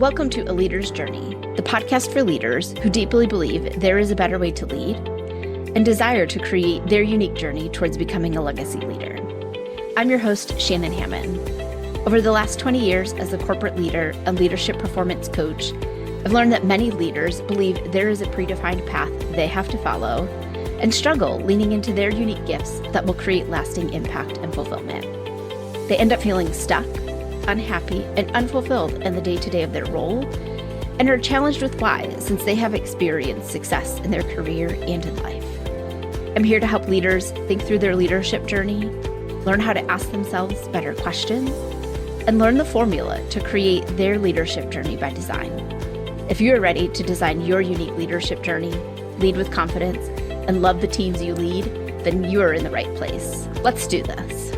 Welcome to A Leader's Journey, the podcast for leaders who deeply believe there is a better way to lead and desire to create their unique journey towards becoming a legacy leader. I'm your host, Shannon Hammond. Over the last 20 years as a corporate leader and leadership performance coach, I've learned that many leaders believe there is a predefined path they have to follow and struggle leaning into their unique gifts that will create lasting impact and fulfillment. They end up feeling stuck, unhappy, and unfulfilled in the day-to-day of their role, and are challenged with why, since they have experienced success in their career and in life. I'm here to help leaders think through their leadership journey, learn how to ask themselves better questions, and learn the formula to create their leadership journey by design. If you are ready to design your unique leadership journey, lead with confidence, and love the teams you lead, then you are in the right place. Let's do this.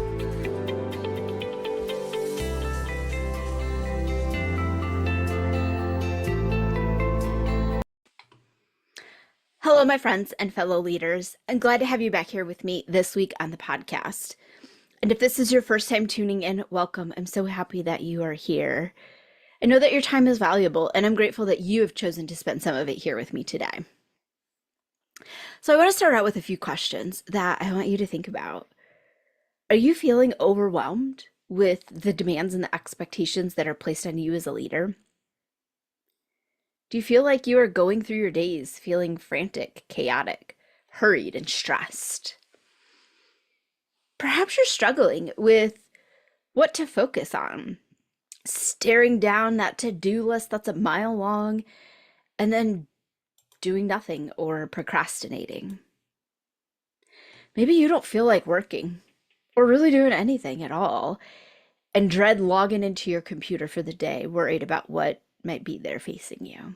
Hello, my friends and fellow leaders. I'm glad to have you back here with me this week on the podcast. And if this is your first time tuning in, welcome. I'm so happy that you are here. I know that your time is valuable, and I'm grateful that you have chosen to spend some of it here with me today. So I want to start out with a few questions that I want you to think about. Are you feeling overwhelmed with the demands and the expectations that are placed on you as a leader? Do you feel like you are going through your days feeling frantic, chaotic, hurried, and stressed? Perhaps you're struggling with what to focus on, staring down that to-do list that's a mile long, and then doing nothing or procrastinating. Maybe you don't feel like working or really doing anything at all, and dread logging into your computer for the day, worried about what might be there facing you.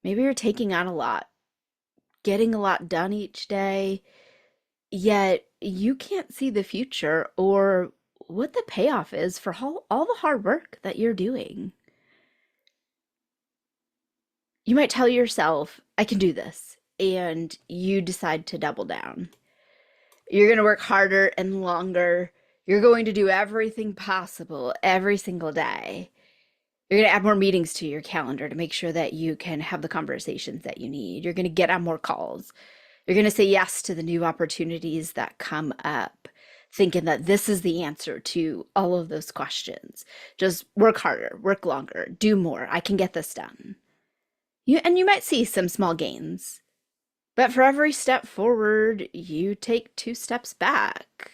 Maybe you're taking on a lot, getting a lot done each day, yet you can't see the future or what the payoff is for all the hard work that you're doing. You might tell yourself, I can do this, and you decide to double down. You're going to work harder and longer. You're going to do everything possible every single day. You're going to add more meetings to your calendar to make sure that you can have the conversations that you need. You're going to get on more calls. You're going to say yes to the new opportunities that come up, thinking that this is the answer to all of those questions. Just work harder, work longer, do more. I can get this done. You might see some small gains, but for every step forward, you take 2 steps back.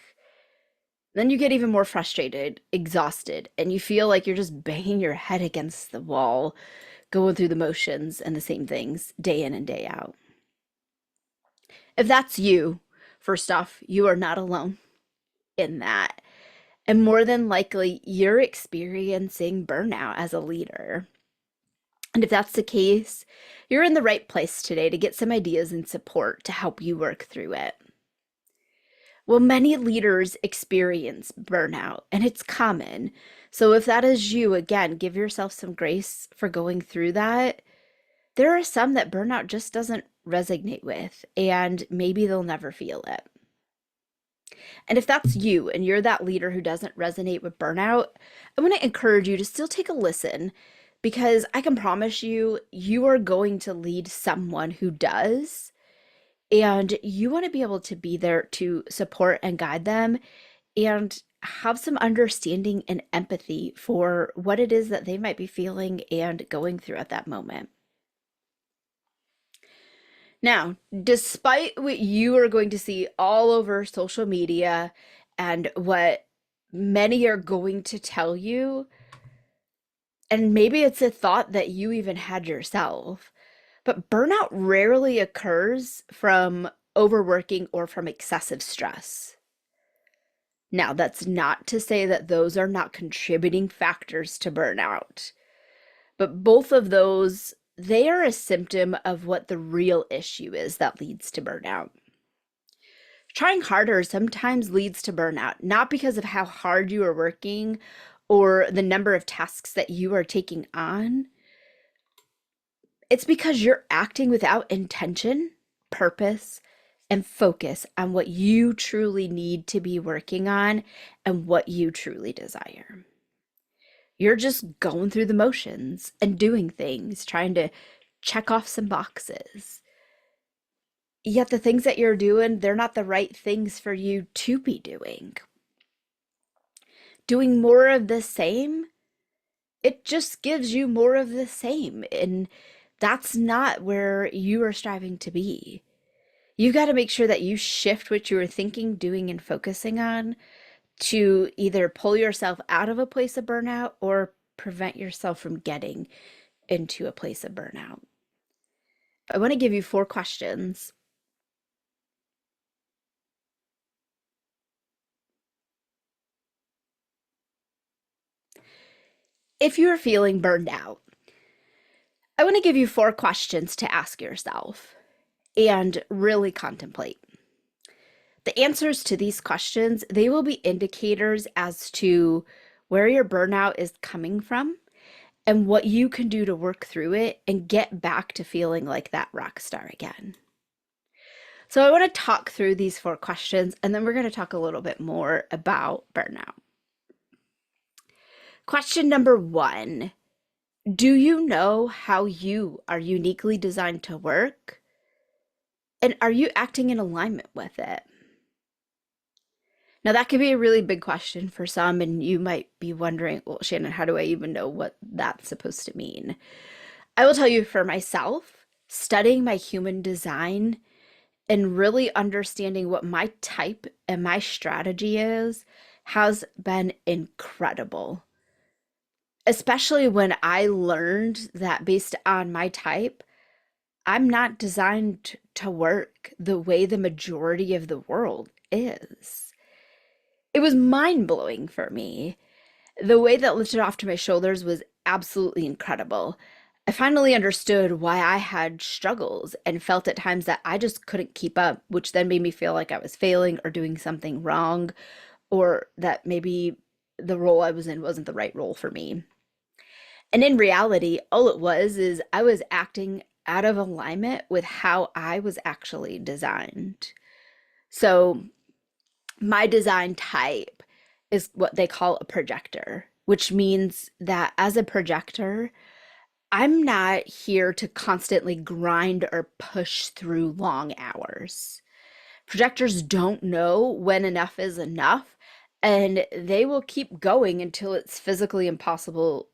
Then you get even more frustrated, exhausted, and you feel like you're just banging your head against the wall, going through the motions and the same things day in and day out. If that's you, first off, you are not alone in that. And more than likely, you're experiencing burnout as a leader. And if that's the case, you're in the right place today to get some ideas and support to help you work through it. Well, many leaders experience burnout, and it's common. So if that is you, again, give yourself some grace for going through that. There are some that burnout just doesn't resonate with, and maybe they'll never feel it. And if that's you, and you're that leader who doesn't resonate with burnout, I want to encourage you to still take a listen, because I can promise you, you are going to lead someone who does. And you want to be able to be there to support and guide them and have some understanding and empathy for what it is that they might be feeling and going through at that moment. Now, despite what you are going to see all over social media and what many are going to tell you, and maybe it's a thought that you even had yourself, but burnout rarely occurs from overworking or from excessive stress. Now, that's not to say that those are not contributing factors to burnout, but both of those, they are a symptom of what the real issue is that leads to burnout. Trying harder sometimes leads to burnout, not because of how hard you are working or the number of tasks that you are taking on. It's because you're acting without intention, purpose, and focus on what you truly need to be working on and what you truly desire. You're just going through the motions and doing things, trying to check off some boxes. Yet the things that you're doing, they're not the right things for you to be doing. Doing more of the same, it just gives you more of the same. And that's not where you are striving to be. You've got to make sure that you shift what you were thinking, doing, and focusing on to either pull yourself out of a place of burnout or prevent yourself from getting into a place of burnout. I want to give you 4 questions. If you are feeling burned out, I want to give you 4 questions to ask yourself and really contemplate. The answers to these questions, they will be indicators as to where your burnout is coming from and what you can do to work through it and get back to feeling like that rock star again. So I want to talk through these 4 questions, and then we're going to talk a little bit more about burnout. Question number 1. Do you know how you are uniquely designed to work? And are you acting in alignment with it? Now, that could be a really big question for some, and you might be wondering, well, Shannon, how do I even know what that's supposed to mean? I will tell you for myself, studying my human design and really understanding what my type and my strategy is has been incredible. Especially when I learned that based on my type, I'm not designed to work the way the majority of the world is. It was mind blowing for me. The way that lifted off to my shoulders was absolutely incredible. I finally understood why I had struggles and felt at times that I just couldn't keep up, which then made me feel like I was failing or doing something wrong, or that maybe the role I was in wasn't the right role for me. And in reality, all it was is I was acting out of alignment with how I was actually designed. So, my design type is what they call a projector, which means that as a projector, I'm not here to constantly grind or push through long hours. Projectors don't know when enough is enough, and they will keep going until it's physically impossible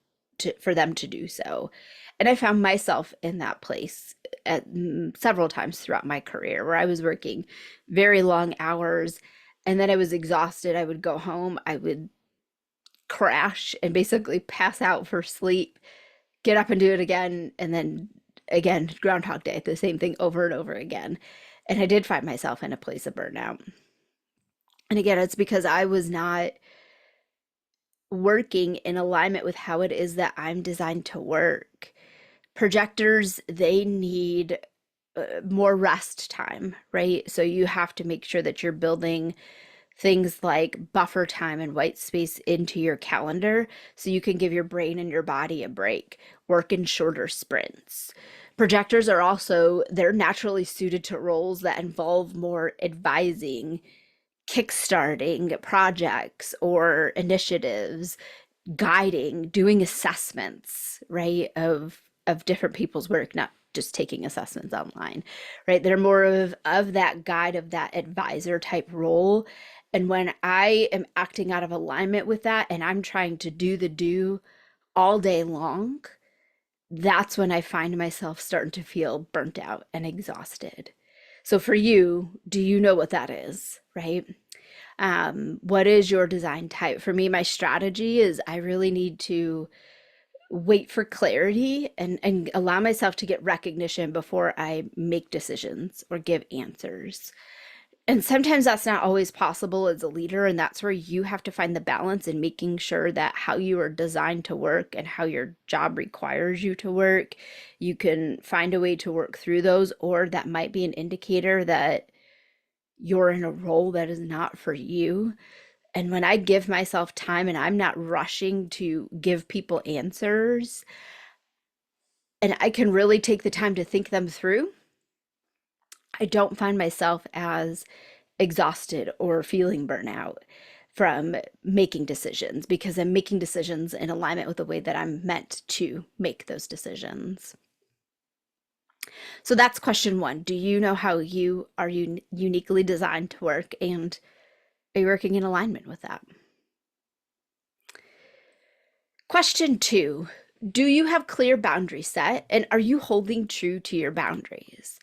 for them to do so. And I found myself in that place at several times throughout my career where I was working very long hours and then I was exhausted. I would go home, I would crash and basically pass out for sleep, get up and do it again, and then again, Groundhog Day, the same thing over and over again. And I did find myself in a place of burnout. And again, it's because I was not working in alignment with how it is that I'm designed to work. Projectors, they need more rest time, right? So you have to make sure that you're building things like buffer time and white space into your calendar so you can give your brain and your body a break, work in shorter sprints. Projectors are also, they're naturally suited to roles that involve more advising, kickstarting projects or initiatives, guiding, doing assessments, right, of different people's work, not just taking assessments online, right? They're more of that guide, of that advisor type role. And when I am acting out of alignment with that and I'm trying to do all day long, that's when I find myself starting to feel burnt out and exhausted. So for you, do you know what that is, right? What is your design type? For me, my strategy is I really need to wait for clarity and allow myself to get recognition before I make decisions or give answers. And sometimes that's not always possible as a leader, and that's where you have to find the balance in making sure that how you are designed to work and how your job requires you to work, you can find a way to work through those, or that might be an indicator that you're in a role that is not for you. And when I give myself time and I'm not rushing to give people answers, and I can really take the time to think them through, I don't find myself as exhausted or feeling burnout. from making decisions because I'm making decisions in alignment with the way that I'm meant to make those decisions. So that's question one. Do you know how you are uniquely designed to work, and are you working in alignment with that? Question two, do you have clear boundaries set, and are you holding true to your boundaries?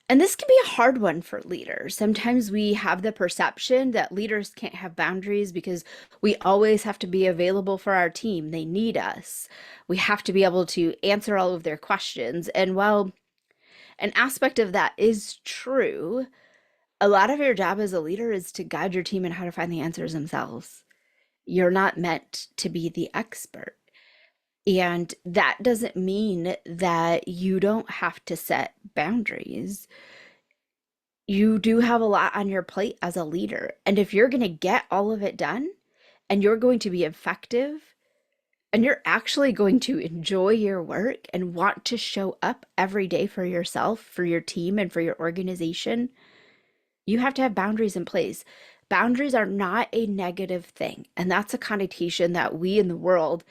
And this can be a hard one for leaders. Sometimes we have the perception that leaders can't have boundaries because we always have to be available for our team. They need us. We have to be able to answer all of their questions. And while an aspect of that is true, a lot of your job as a leader is to guide your team in how to find the answers themselves. You're not meant to be the expert. And that doesn't mean that you don't have to set boundaries. You do have a lot on your plate as a leader. And if you're going to get all of it done and you're going to be effective and you're actually going to enjoy your work and want to show up every day for yourself, for your team, and for your organization, you have to have boundaries in place. Boundaries are not a negative thing. And that's a connotation that we in the world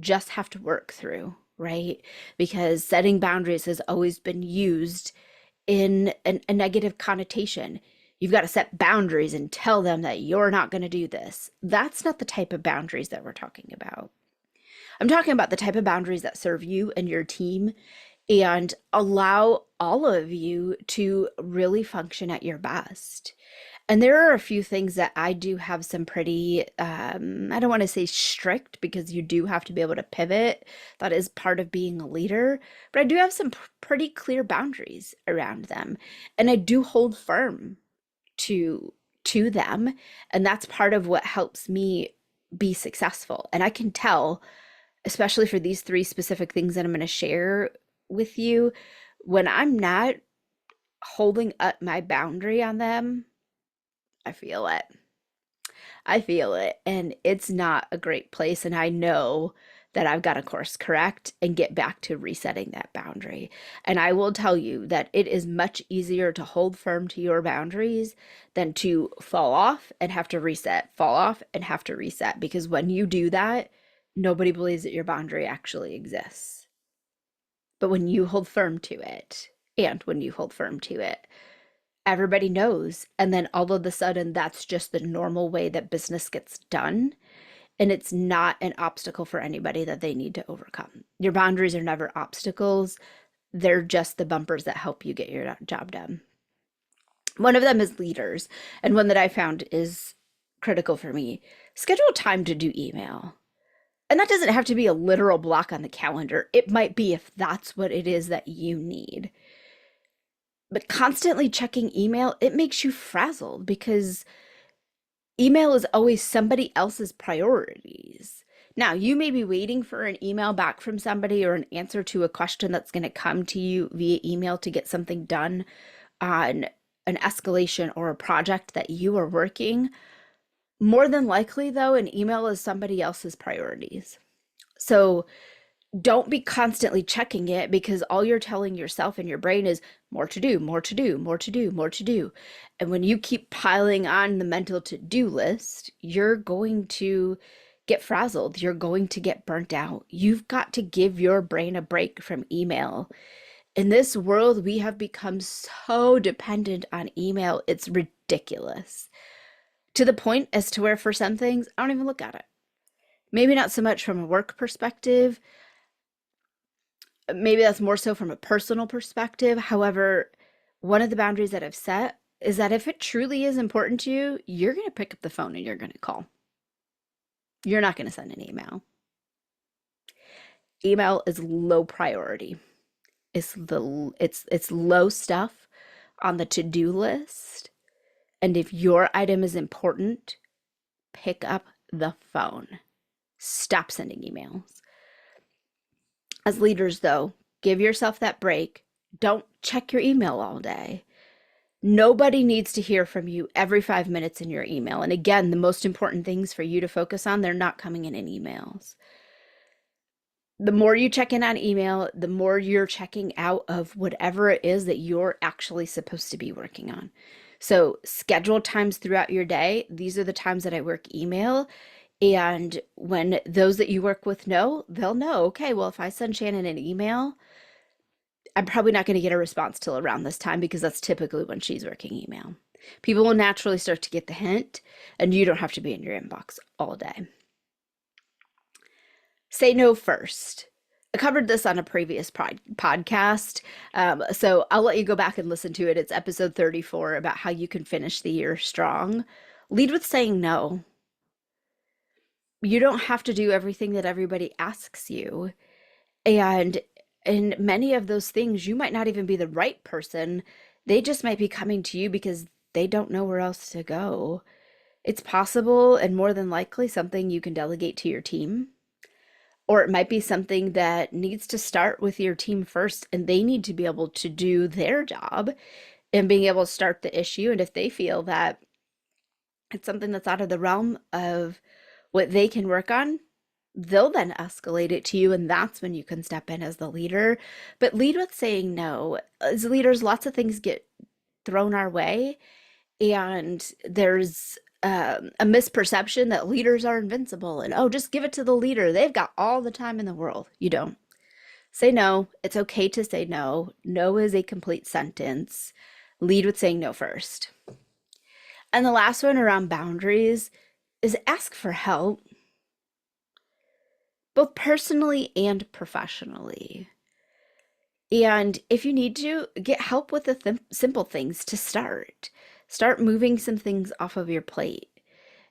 just have to work through, right? Because setting boundaries has always been used in a negative connotation. You've got to set boundaries and tell them that you're not going to do this. That's not the type of boundaries that we're talking about. I'm talking about the type of boundaries that serve you and your team and allow all of you to really function at your best. And there are a few things that I do have some pretty, I don't want to say strict because you do have to be able to pivot. That is part of being a leader. But I do have some pretty clear boundaries around them. And I do hold firm to them. And that's part of what helps me be successful. And I can tell, especially for these three specific things that I'm going to share with you, when I'm not holding up my boundary on them, I feel it. I feel it. And it's not a great place. And I know that I've got to course correct and get back to resetting that boundary. And I will tell you that it is much easier to hold firm to your boundaries than to fall off and have to reset, fall off and have to reset. Because when you do that, nobody believes that your boundary actually exists. But when you hold firm to it, and when you hold firm to it, everybody knows. And then all of a sudden, that's just the normal way that business gets done. And it's not an obstacle for anybody that they need to overcome. Your boundaries are never obstacles. They're just the bumpers that help you get your job done. One of them is leaders. And one that I found is critical for me. Schedule time to do email. And that doesn't have to be a literal block on the calendar. It might be if that's what it is that you need. But constantly checking email, it makes you frazzled because email is always somebody else's priorities. Now, you may be waiting for an email back from somebody or an answer to a question that's going to come to you via email to get something done on an escalation or a project that you are working. More than likely, though, an email is somebody else's priorities. So don't be constantly checking it because all you're telling yourself and your brain is more to do, more to do, more to do, more to do. And when you keep piling on the mental to-do list, you're going to get frazzled. You're going to get burnt out. You've got to give your brain a break from email. In this world, we have become so dependent on email. It's ridiculous. To the point as to where for some things, I don't even look at it. Maybe not so much from a work perspective. Maybe that's more so from a personal perspective. However, one of the boundaries that I've set is that if it truly is important to you, you're going to pick up the phone and you're going to call. You're not going to send an email. Email is low priority. It's low stuff on the to-do list. And if your item is important, pick up the phone. Stop sending emails. As leaders, though, give yourself that break. Don't check your email all day. Nobody needs to hear from you every 5 minutes in your email. And again, the most important things for you to focus on, they're not coming in emails. The more you check in on email, the more you're checking out of whatever it is that you're actually supposed to be working on. So schedule times throughout your day. These are the times that I work email. And when those that you work with know, they'll know, okay, well, if I send Shannon an email, I'm probably not going to get a response till around this time because that's typically when she's working email. People will naturally start to get the hint, and you don't have to be in your inbox all day. Say no first. I covered this on a previous podcast, so I'll let you go back and listen to it. It's episode 34 about how you can finish the year strong. Lead with saying no. You don't have to do everything that everybody asks you. And in many of those things, you might not even be the right person. They just might be coming to you because they don't know where else to go. It's possible and more than likely something you can delegate to your team. Or it might be something that needs to start with your team first, and they need to be able to do their job and being able to start the issue. And if they feel that it's something that's out of the realm of what they can work on, they'll then escalate it to you, and that's when you can step in as the leader. But lead with saying no. As leaders, lots of things get thrown our way, and there's a misperception that leaders are invincible and, oh, just give it to the leader. They've got all the time in the world. You don't. Say no. It's okay to say no. No is a complete sentence. Lead with saying no first. And the last one around boundaries is ask for help, both personally and professionally. And if you need to, get help with the simple things to start. Start moving some things off of your plate.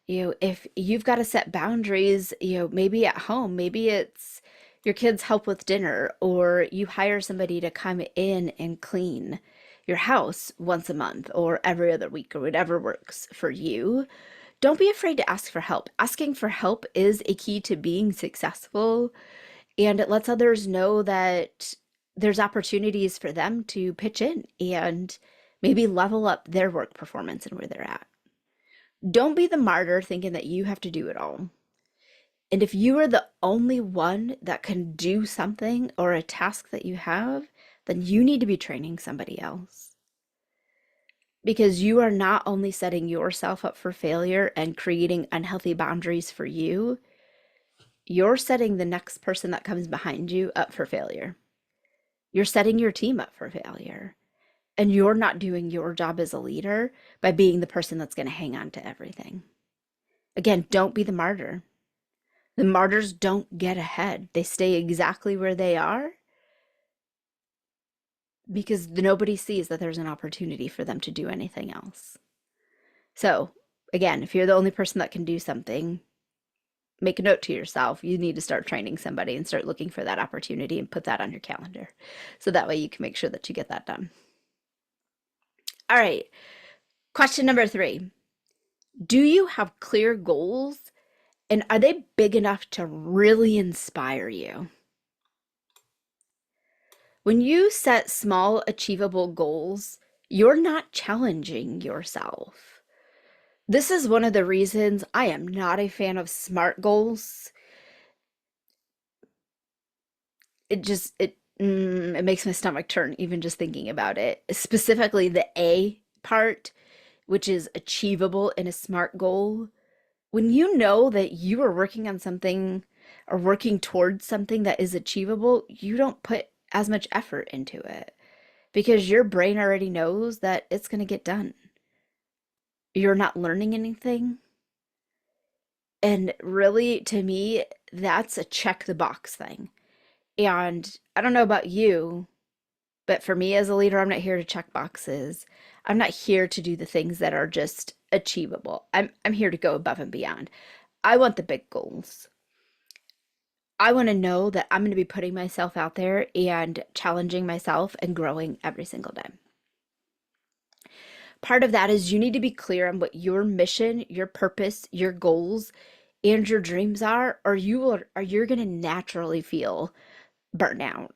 If you've got to set boundaries, maybe at home, maybe it's your kids help with dinner, or you hire somebody to come in and clean your house once a month or every other week or whatever works for you. Don't be afraid to ask for help. Asking for help is a key to being successful, and it lets others know that there's opportunities for them to pitch in and maybe level up their work performance and where they're at. Don't be the martyr thinking that you have to do it all. And if you are the only one that can do something or a task that you have, then you need to be training somebody else. Because you are not only setting yourself up for failure and creating unhealthy boundaries for you, you're setting the next person that comes behind you up for failure. You're setting your team up for failure. And you're not doing your job as a leader by being the person that's going to hang on to everything. Again, don't be the martyr. The martyrs don't get ahead. They stay exactly where they are because nobody sees that there's an opportunity for them to do anything else. So, again, if you're the only person that can do something, make a note to yourself. You need to start training somebody and start looking for that opportunity and put that on your calendar. So that way you can make sure that you get that done. All right. Question number 3. Do you have clear goals, and are they big enough to really inspire you? When you set small, achievable goals, you're not challenging yourself. This is one of the reasons I am not a fan of SMART goals. It makes my stomach turn even just thinking about it. Specifically the A part, which is achievable in a SMART goal. When you know that you are working on something or working towards something that is achievable, you don't put as much effort into it because your brain already knows that it's going to get done. You're not learning anything. And really, to me, that's a check the box thing. And I don't know about you, but for me as a leader, I'm not here to check boxes. I'm not here to do the things that are just achievable. I'm here to go above and beyond. I want the big goals. I want to know that I'm going to be putting myself out there and challenging myself and growing every single day. Part of that is you need to be clear on what your mission, your purpose, your goals, and your dreams are, or you're going to naturally feel burnout.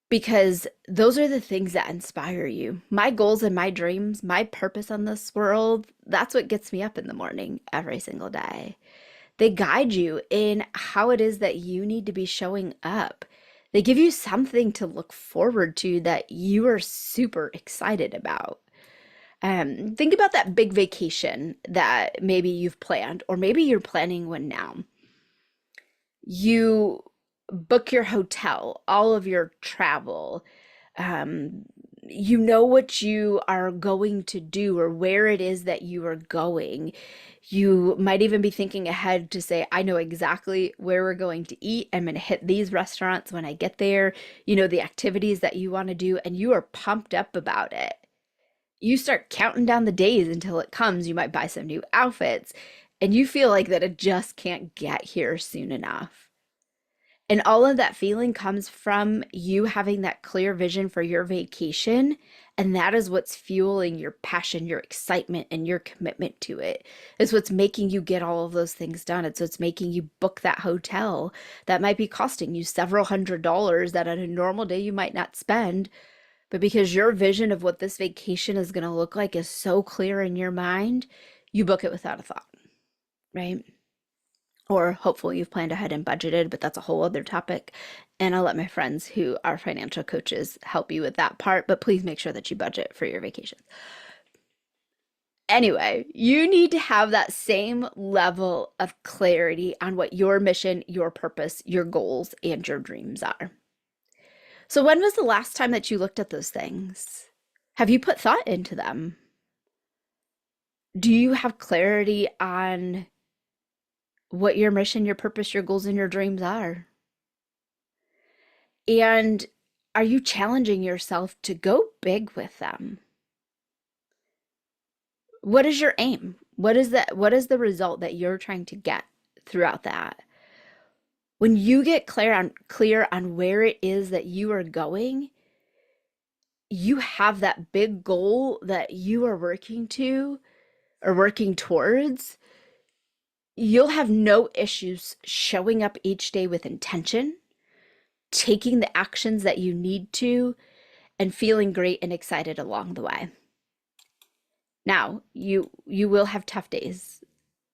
Because those are the things that inspire you. My goals and my dreams, my purpose on this world, that's what gets me up in the morning every single day. They guide you in how it is that you need to be showing up. They give you something to look forward to that you are super excited about. Think about that big vacation that maybe you've planned, or maybe you're planning one now. You book your hotel, all of your travel. Um, you know what you are going to do or where it is that you are going. You might even be thinking ahead to say, I know exactly where we're going to eat. I'm going to hit these restaurants when I get there. You know, the activities that you want to do, and you are pumped up about it. You start counting down the days until it comes. You might buy some new outfits, and you feel like that it just can't get here soon enough. And all of that feeling comes from you having that clear vision for your vacation. And that is what's fueling your passion, your excitement, and your commitment to it. It's what's making you get all of those things done. It's what's making you book that hotel that might be costing you several $100s that on a normal day you might not spend. But because your vision of what this vacation is going to look like is so clear in your mind, you book it without a thought, right? Or hopefully you've planned ahead and budgeted, but that's a whole other topic. And I'll let my friends who are financial coaches help you with that part, but please make sure that you budget for your vacations. Anyway, you need to have that same level of clarity on what your mission, your purpose, your goals, and your dreams are. So, when was the last time that you looked at those things? Have you put thought into them? Do you have clarity on what your mission, your purpose, your goals, and your dreams are? And are you challenging yourself to go big with them? What is your aim? What is that? What is the result that you're trying to get throughout that? When you get clear on where it is that you are going, you have that big goal that you are working to or working towards. You'll have no issues showing up each day with intention, taking the actions that you need to, and feeling great and excited along the way. Now, you will have tough days.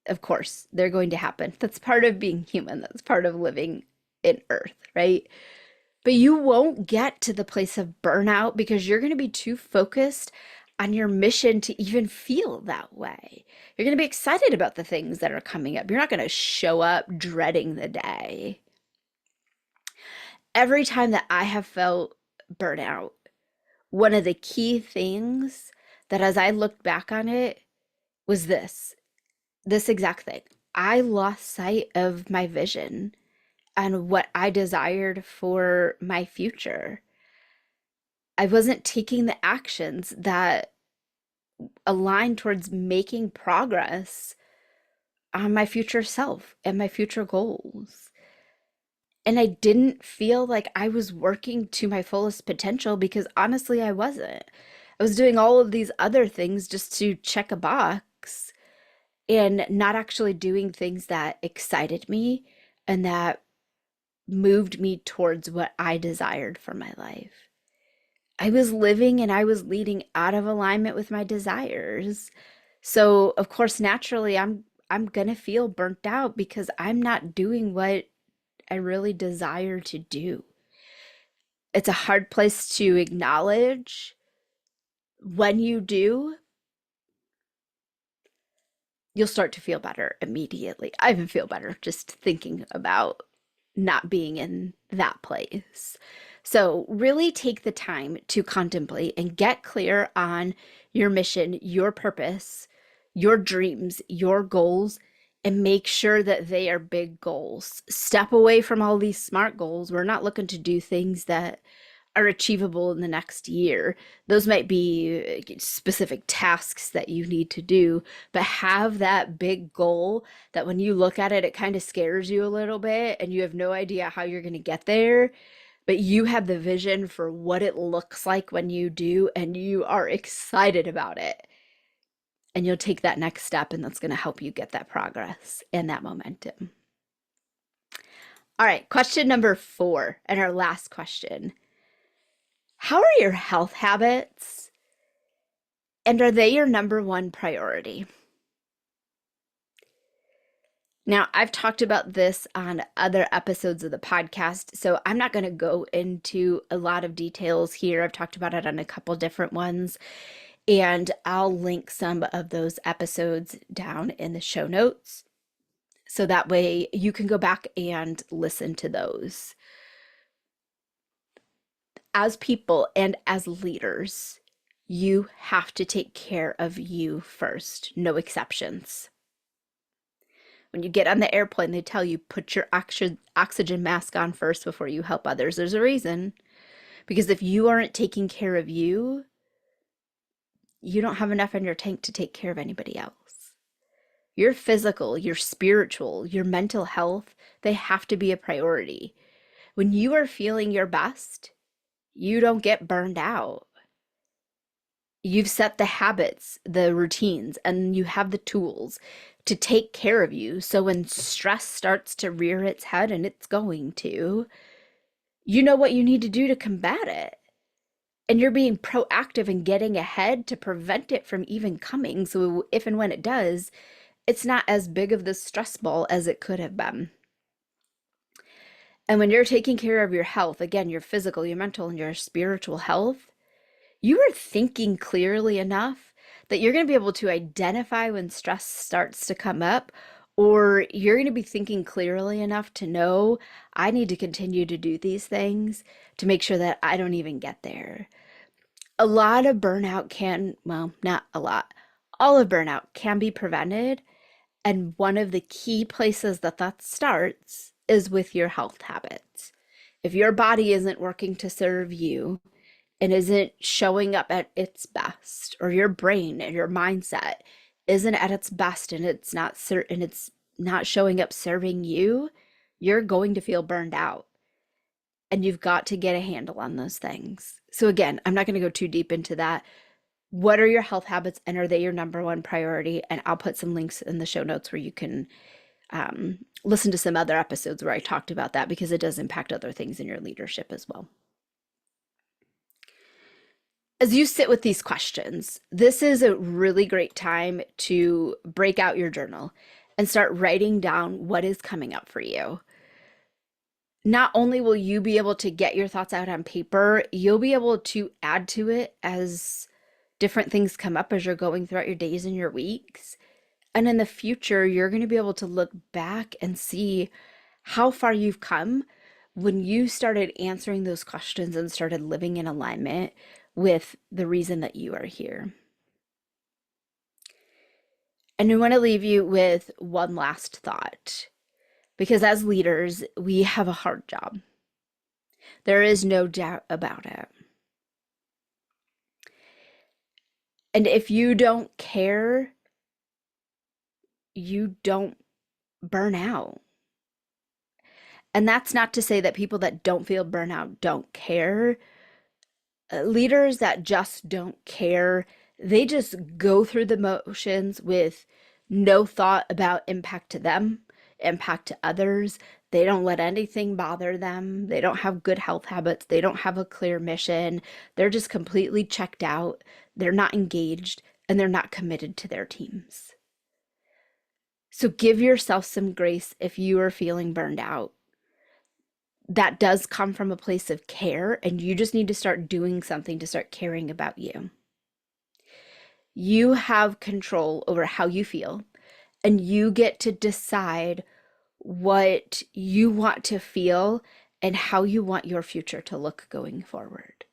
Of course, they're going to happen. That's part of being human. That's part of living in Earth, right? But you won't get to the place of burnout because you're going to be too focused on your mission to even feel that way. You're going to be excited about the things that are coming up. You're not going to show up dreading the day. Every time that I have felt burnout, one of the key things that as I looked back on it was this exact thing. I lost sight of my vision and what I desired for my future. I wasn't taking the actions that aligned towards making progress on my future self and my future goals. And I didn't feel like I was working to my fullest potential because honestly, I wasn't. I was doing all of these other things just to check a box and not actually doing things that excited me and that moved me towards what I desired for my life. I was living and I was leading out of alignment with my desires. So, of course, naturally, I'm gonna feel burnt out because I'm not doing what I really desire to do. It's a hard place to acknowledge. When you do, you'll start to feel better immediately. I even feel better just thinking about not being in that place. So, really take the time to contemplate and get clear on your mission, your purpose, your dreams, your goals, and make sure that they are big goals. Step away from all these SMART goals. We're not looking to do things that are achievable in the next year. Those might be specific tasks that you need to do, but have that big goal that when you look at it, it kind of scares you a little bit and you have no idea how you're going to get there. But you have the vision for what it looks like when you do, and you are excited about it. And you'll take that next step, and that's going to help you get that progress and that momentum. All right, question number 4, and our last question. How are your health habits? And are they your number one priority? Now, I've talked about this on other episodes of the podcast, so I'm not going to go into a lot of details here. I've talked about it on a couple different ones. And I'll link some of those episodes down in the show notes. So that way you can go back and listen to those. As people and as leaders, you have to take care of you first, no exceptions. When you get on the airplane, they tell you put your oxygen mask on first before you help others. There's a reason. Because if you aren't taking care of you, you don't have enough in your tank to take care of anybody else. Your physical, your spiritual, your mental health, they have to be a priority. When you are feeling your best, you don't get burned out. You've set the habits, the routines, and you have the tools to take care of you. So when stress starts to rear its head, and it's going to, you know what you need to do to combat it. And you're being proactive and getting ahead to prevent it from even coming. So if and when it does, it's not as big of the stress ball as it could have been. And when you're taking care of your health, again, your physical, your mental, and your spiritual health, you are thinking clearly enough that you're going to be able to identify when stress starts to come up, or you're going to be thinking clearly enough to know I need to continue to do these things to make sure that I don't even get there. A lot of burnout can, well, not a lot, all of burnout can be prevented. And one of the key places that that starts is with your health habits. If your body isn't working to serve you and isn't showing up at its best, or your brain and your mindset isn't at its best and it's not showing up serving you, you're going to feel burned out. And you've got to get a handle on those things. So again, I'm not going to go too deep into that. What are your health habits, and are they your number one priority? And I'll put some links in the show notes where you can listen to some other episodes where I talked about that, because it does impact other things in your leadership as well. As you sit with these questions, this is a really great time to break out your journal and start writing down what is coming up for you. Not only will you be able to get your thoughts out on paper, you'll be able to add to it as different things come up as you're going throughout your days and your weeks. And in the future, you're going to be able to look back and see how far you've come when you started answering those questions and started living in alignment with the reason that you are here. And I want to leave you with one last thought, because as leaders, we have a hard job. There is no doubt about it. And if you don't care, you don't burn out. And that's not to say that people that don't feel burnout don't care. Leaders that just don't care, they just go through the motions with no thought about impact to them, impact to others. They don't let anything bother them. They don't have good health habits. They don't have a clear mission. They're just completely checked out. They're not engaged, and they're not committed to their teams. So give yourself some grace if you are feeling burned out. That does come from a place of care, and you just need to start doing something to start caring about you. You have control over how you feel, and you get to decide what you want to feel and how you want your future to look going forward.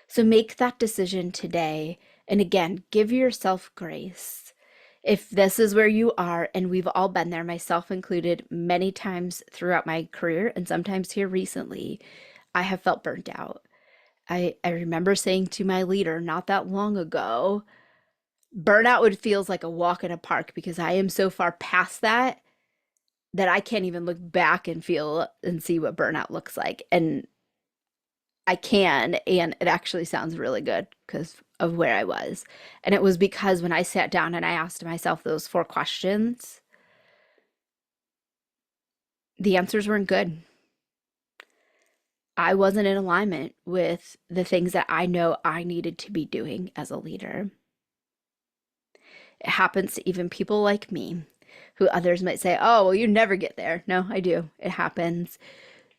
So make that decision today. And again, give yourself grace. If this is where you are, and we've all been there, myself included, many times throughout my career and sometimes here recently, I have felt burnt out. I remember saying to my leader not that long ago, burnout would feels like a walk in a park, because I am so far past that I can't even look back and feel and see what burnout looks like. And I can, and it actually sounds really good because of where I was. And it was because when I sat down and I asked myself those 4 questions, the answers weren't good. I wasn't in alignment with the things that I know I needed to be doing as a leader. It happens to even people like me, who others might say, oh, well, you never get there. No, I do. It happens.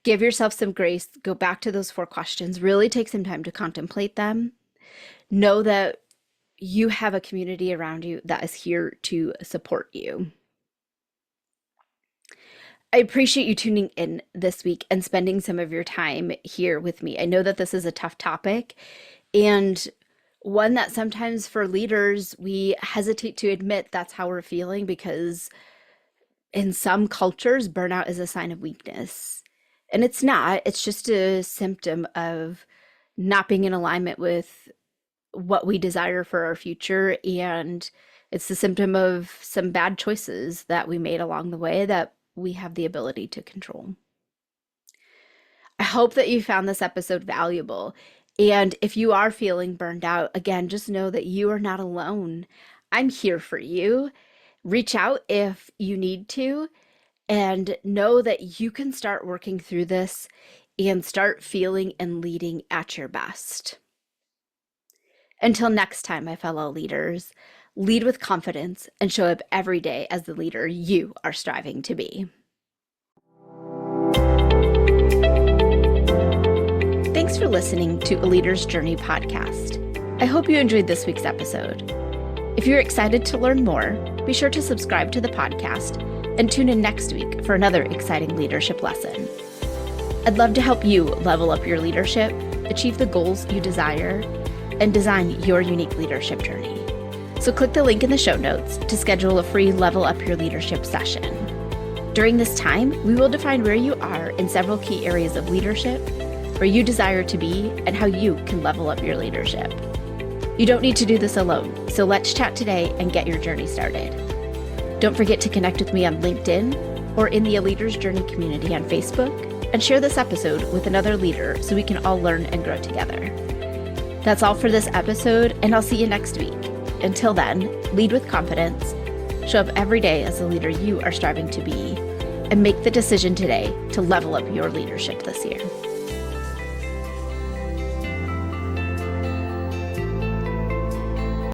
Give yourself some grace. Go back to those 4 questions. Really take some time to contemplate them. Know that you have a community around you that is here to support you. I appreciate you tuning in this week and spending some of your time here with me. I know that this is a tough topic and one that sometimes for leaders, we hesitate to admit that's how we're feeling because in some cultures, burnout is a sign of weakness. And it's not, it's just a symptom of not being in alignment with what we desire for our future. And it's the symptom of some bad choices that we made along the way that we have the ability to control. I hope that you found this episode valuable. And if you are feeling burned out, again, just know that you are not alone. I'm here for you. Reach out if you need to, and know that you can start working through this and start feeling and leading at your best. Until next time, my fellow leaders, lead with confidence and show up every day as the leader you are striving to be. Thanks for listening to A Leader's Journey podcast. I hope you enjoyed this week's episode. If you're excited to learn more, be sure to subscribe to the podcast and tune in next week for another exciting leadership lesson. I'd love to help you level up your leadership, achieve the goals you desire, and design your unique leadership journey. So click the link in the show notes to schedule a free Level Up Your Leadership session. During this time, we will define where you are in several key areas of leadership, where you desire to be, and how you can level up your leadership. You don't need to do this alone, so let's chat today and get your journey started. Don't forget to connect with me on LinkedIn or in the A Leader's Journey community on Facebook, and share this episode with another leader so we can all learn and grow together. That's all for this episode, and I'll see you next week. Until then, lead with confidence, show up every day as the leader you are striving to be, and make the decision today to level up your leadership this year.